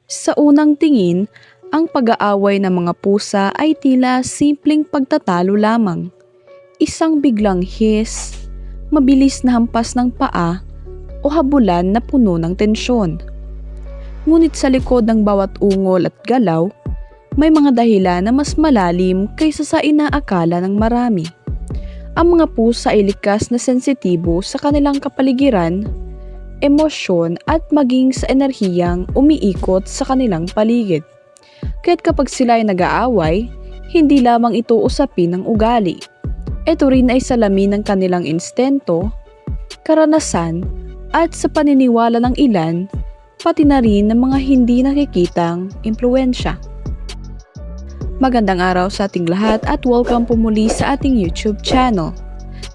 Sa unang tingin, ang pag-aaway ng mga pusa ay tila simpleng pagtatalo lamang. Isang biglang hiss, mabilis na hampas ng paa o habulan na puno ng tensyon. Ngunit sa likod ng bawat ungol at galaw, may mga dahilan na mas malalim kaysa sa inaakala ng marami. Ang mga pusa ay likas na sensitibo sa kanilang kapaligiran, emosyon at maging sa enerhiyang umiikot sa kanilang paligid. Kaya't kapag sila ay nag-aaway, hindi lamang ito usapin ng ugali. Ito rin ay salamin ng kanilang instento, karanasan at sa paniniwala ng ilan, pati na rin ng mga hindi nakikitang impluensya. Magandang araw sa ating lahat at welcome po muli sa ating YouTube channel.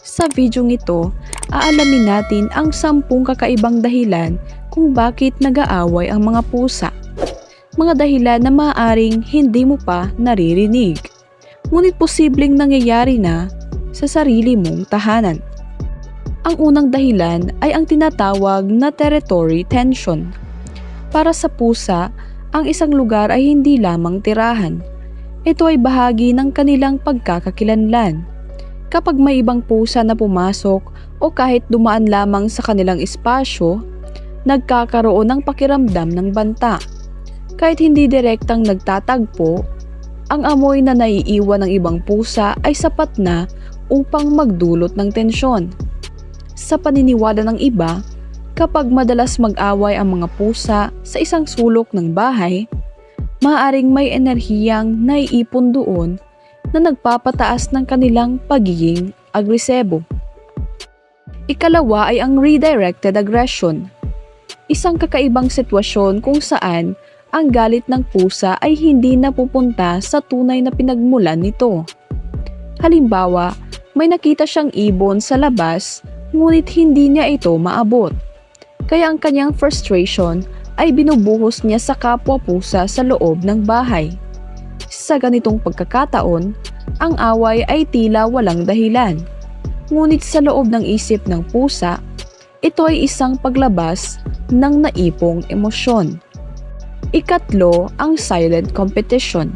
Sa video ito, aalamin natin ang 10 kakaibang dahilan kung bakit nag-aaway ang mga pusa. Mga dahilan na maaaring hindi mo pa naririnig, ngunit posibleng nangyayari na sa sarili mong tahanan. Ang unang dahilan ay ang tinatawag na territory tension. Para sa pusa, ang isang lugar ay hindi lamang tirahan. Ito ay bahagi ng kanilang pagkakakilanlan. Kapag may ibang pusa na pumasok o kahit dumaan lamang sa kanilang espasyo, nagkakaroon ng pakiramdam ng banta. Kahit hindi direktang nagtatagpo, ang amoy na naiiwan ng ibang pusa ay sapat na upang magdulot ng tensyon. Sa paniniwala ng iba, kapag madalas mag-away ang mga pusa sa isang sulok ng bahay, maaaring may enerhiyang naiipon doon na nagpapataas ng kanilang pagiging agresibo. Ikalawa ay ang redirected aggression. Isang kakaibang sitwasyon kung saan ang galit ng pusa ay hindi napupunta sa tunay na pinagmulan nito. Halimbawa, may nakita siyang ibon sa labas ngunit hindi niya ito maabot. Kaya ang kanyang frustration ay binubuhos niya sa kapwa pusa sa loob ng bahay. Sa ganitong pagkakataon, ang away ay tila walang dahilan. Ngunit sa loob ng isip ng pusa, ito ay isang paglabas ng naipong emosyon. Ikatlo, ang silent competition.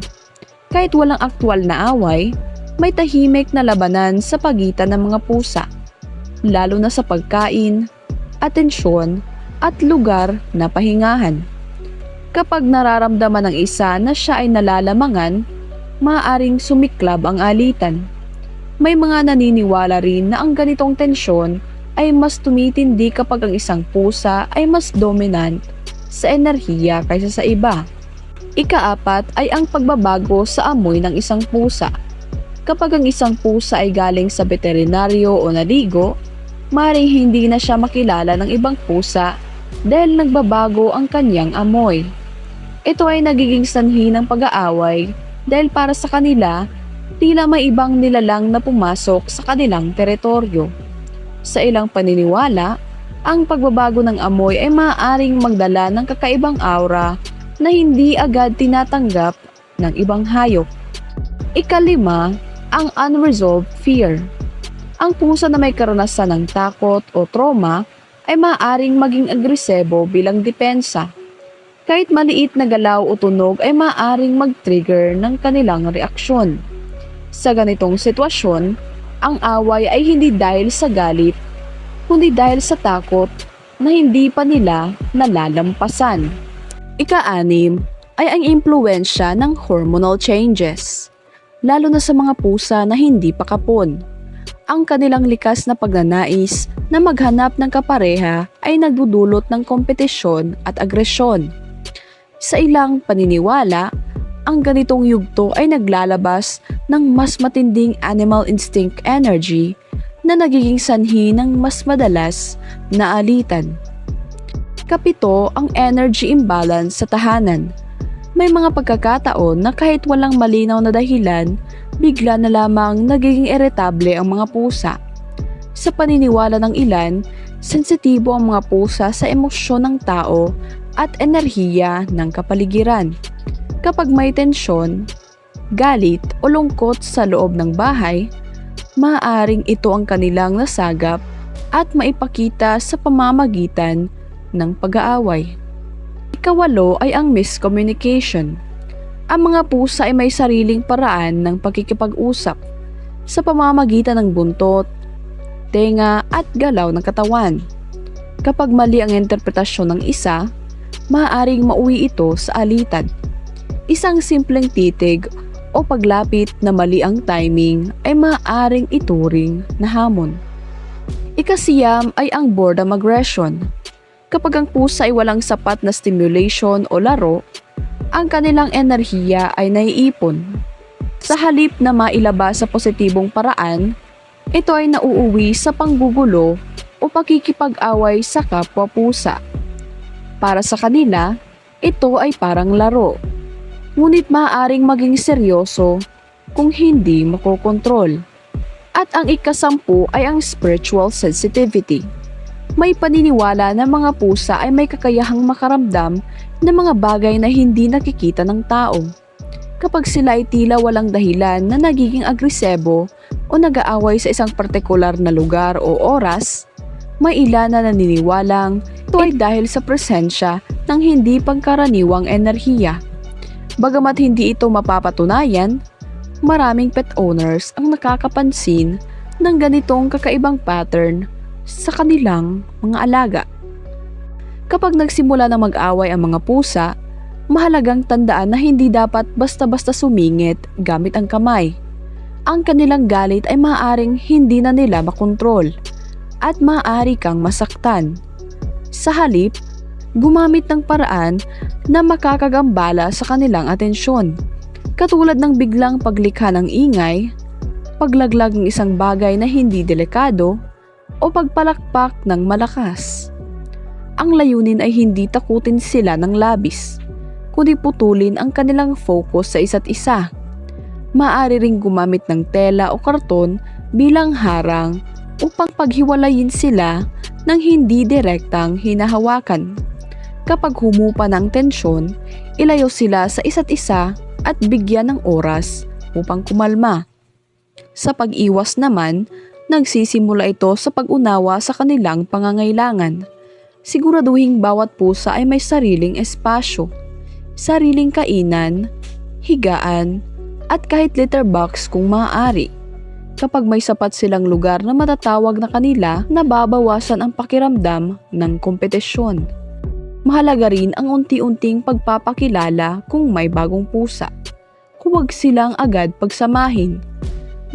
Kahit walang aktwal na away, may tahimik na labanan sa pagitan ng mga pusa, lalo na sa pagkain, atensyon, at lugar na pahingahan. Kapag nararamdaman ng isa na siya ay nalalamangan, maaaring sumiklab ang alitan. May mga naniniwala rin na ang ganitong tensyon ay mas tumitindi kapag ang isang pusa ay mas dominant sa enerhiya kaysa sa iba. Ikaapat ay ang pagbabago sa amoy ng isang pusa. Kapag ang isang pusa ay galing sa veterinaryo o naligo, maaaring hindi na siya makilala ng ibang pusa dahil nagbabago ang kanyang amoy. Ito ay nagiging sanhi ng pag-aaway dahil para sa kanila, tila may ibang nilalang na pumasok sa kanilang teritoryo. Sa ilang paniniwala, ang pagbabago ng amoy ay maaaring magdala ng kakaibang aura na hindi agad tinatanggap ng ibang hayop. Ikalima, ang unresolved fear. Ang pusa na may karanasan ng takot o trauma ay maaaring maging agresibo bilang depensa. Kahit maliit na galaw o tunog ay maaaring mag-trigger ng kanilang reaksyon. Sa ganitong sitwasyon, ang away ay hindi dahil sa galit, kundi dahil sa takot na hindi pa nila nalalampasan. Ika-6 ay ang impluwensya ng hormonal changes, lalo na sa mga pusa na hindi pa kapon. Ang kanilang likas na pagnanais na maghanap ng kapareha ay nagdudulot ng kompetisyon at agresyon. Sa ilang paniniwala, ang ganitong yugto ay naglalabas ng mas matinding animal instinct energy na nagiging sanhi ng mas madalas na alitan. Kapito, ang energy imbalance sa tahanan. May mga pagkakataon na kahit walang malinaw na dahilan, bigla na lamang nagiging iritable ang mga pusa. Sa paniniwala ng ilan, sensitibo ang mga pusa sa emosyon ng tao at enerhiya ng kapaligiran. Kapag may tensyon, galit o lungkot sa loob ng bahay, maaaring ito ang kanilang nasagap at maipakita sa pamamagitan ng pag-aaway. Ikawalo ay ang miscommunication. Ang mga pusa ay may sariling paraan ng pakikipag-usap sa pamamagitan ng buntot, tenga at galaw ng katawan. Kapag mali ang interpretasyon ng isa, maaaring mauwi ito sa alitan. Isang simpleng titig o paglapit na mali ang timing ay maaaring ituring na hamon. Ikasiyam ay ang boredom aggression. Kapag ang pusa ay walang sapat na stimulation o laro, ang kanilang enerhiya ay naiipon. Sa halip na mailabas sa positibong paraan, ito ay nauuwi sa panggugulo o pakikipag-away sa kapwa pusa. Para sa kanila, ito ay parang laro. Ngunit maaaring maging seryoso kung hindi makokontrol. At ang ikasampu ay ang spiritual sensitivity. May paniniwala na mga pusa ay may kakayahang makaramdam ng mga bagay na hindi nakikita ng tao. Kapag sila ay tila walang dahilan na nagiging agresibo o nag-aaway sa isang partikular na lugar o oras, may ilan na naniniwalang ito ay dahil sa presensya ng hindi pangkaraniwang enerhiya. Bagamat hindi ito mapapatunayan, maraming pet owners ang nakakapansin ng ganitong kakaibang pattern sa kanilang mga alaga. Kapag nagsimula na mag-away ang mga pusa, mahalagang tandaan na hindi dapat basta-basta sumingit gamit ang kamay. Ang kanilang galit ay maaaring hindi na nila makontrol at maaari kang masaktan. Sa halip, gumamit ng paraan na makakagambala sa kanilang atensyon, katulad ng biglang paglikha ng ingay, paglaglag ng isang bagay na hindi delikado, o pagpalakpak ng malakas. Ang layunin ay hindi takutin sila ng labis, kundi putulin ang kanilang focus sa isa't isa. Maaari ring gumamit ng tela o karton bilang harang upang paghiwalayin sila ng hindi direktang hinahawakan. Kapag humupa ng tensyon, ilayo sila sa isa't isa at bigyan ng oras upang kumalma. Sa pag-iwas naman, nagsisimula ito sa pag-unawa sa kanilang pangangailangan. Siguraduhing bawat pusa ay may sariling espasyo, sariling kainan, higaan, at kahit litter box kung maaari. Kapag may sapat silang lugar na matatawag na kanila, nababawasan ang pakiramdam ng kompetisyon. Mahalaga rin ang unti-unting pagpapakilala kung may bagong pusa. Huwag silang agad pagsamahin.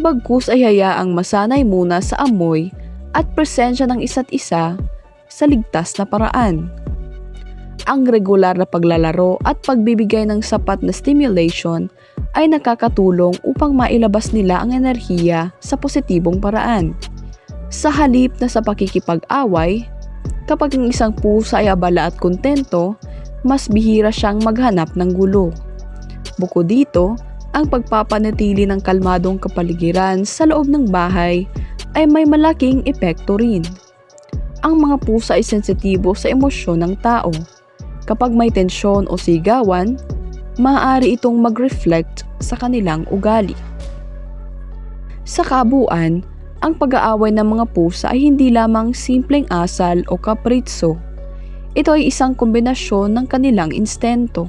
Bagkus ay hayaang masanay muna sa amoy at presensya ng isa't isa sa ligtas na paraan. Ang regular na paglalaro at pagbibigay ng sapat na stimulation ay nakakatulong upang mailabas nila ang enerhiya sa positibong paraan. Sa halip na sa pakikipag-away, kapag ang isang pusa ay abala at kontento, mas bihira siyang maghanap ng gulo. Bukod dito, ang pagpapanatili ng kalmadong kapaligiran sa loob ng bahay ay may malaking epekto rin. Ang mga pusa ay sensitibo sa emosyon ng tao. Kapag may tensyon o sigawan, maaari itong mag-reflect sa kanilang ugali. Sa kabuuan, ang pag-aaway ng mga pusa ay hindi lamang simpleng asal o kapritso. Ito ay isang kombinasyon ng kanilang instento,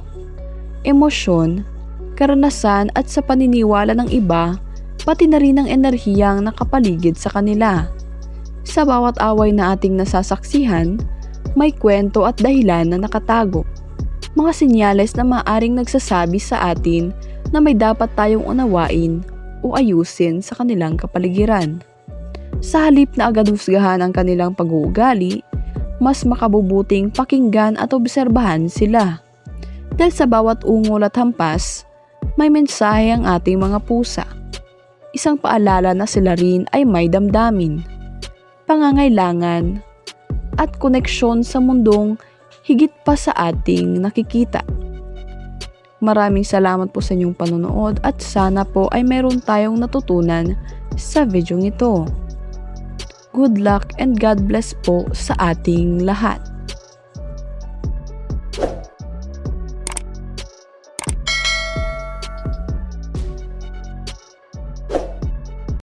emosyon, karanasan at sa paniniwala ng iba, pati na rin ang enerhiyang nakapaligid sa kanila. Sa bawat away na ating nasasaksihan, may kwento at dahilan na nakatago. Mga senyales na maaaring nagsasabi sa atin na may dapat tayong unawain o ayusin sa kanilang kapaligiran. Sa halip na agad husgahan ang kanilang pag-uugali, mas makabubuting pakinggan at obserbahan sila. Dahil sa bawat ungol at hampas, may mensahe ang ating mga pusa. Isang paalala na sila rin ay may damdamin, pangangailangan, at koneksyon sa mundong higit pa sa ating nakikita. Maraming salamat po sa inyong panonood at sana po ay meron tayong natutunan sa video ito. Good luck and God bless po sa ating lahat.